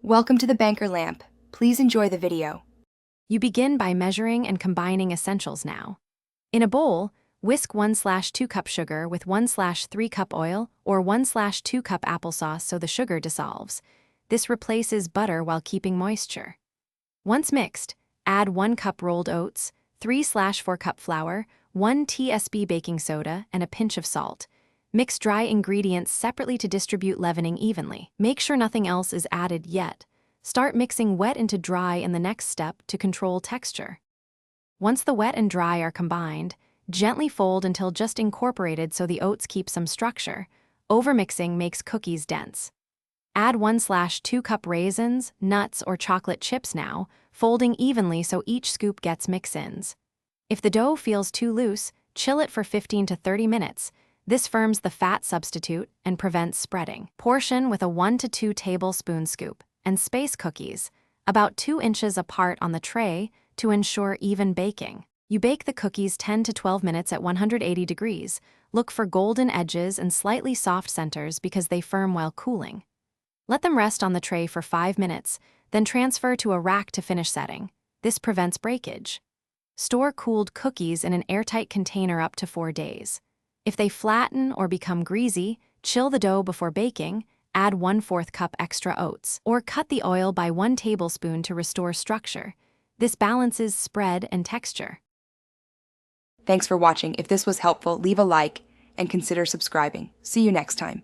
Welcome to the Banker Lamp. Please enjoy the video. You begin by measuring and combining essentials now. In a bowl, whisk 1/2 cup sugar with 1/3 cup oil or 1/2 cup applesauce so the sugar dissolves. This replaces butter while keeping moisture. Once mixed, add 1 cup rolled oats, 3/4 cup flour, 1 tsp baking soda, and a pinch of salt. Mix dry ingredients separately to distribute leavening evenly. Make sure nothing else is added yet. Start mixing wet into dry in the next step to control texture. Once the wet and dry are combined, gently fold until just incorporated so the oats keep some structure. Overmixing makes cookies dense. Add 1/2 cup raisins, nuts, or chocolate chips now, folding evenly so each scoop gets mix-ins. If the dough feels too loose, chill it for 15 to 30 minutes. This firms the fat substitute and prevents spreading. Portion with a 1 to 2 tablespoon scoop and space cookies, about 2 inches apart on the tray to ensure even baking. You bake the cookies 10 to 12 minutes at 180 degrees. Look for golden edges and slightly soft centers because they firm while cooling. Let them rest on the tray for 5 minutes, then transfer to a rack to finish setting. This prevents breakage. Store cooled cookies in an airtight container up to 4 days. If they flatten or become greasy, chill the dough before baking, add 1/4 cup extra oats, or cut the oil by 1 tablespoon to restore structure. This balances spread and texture. Thanks for watching. If this was helpful, leave a like and consider subscribing. See you next time.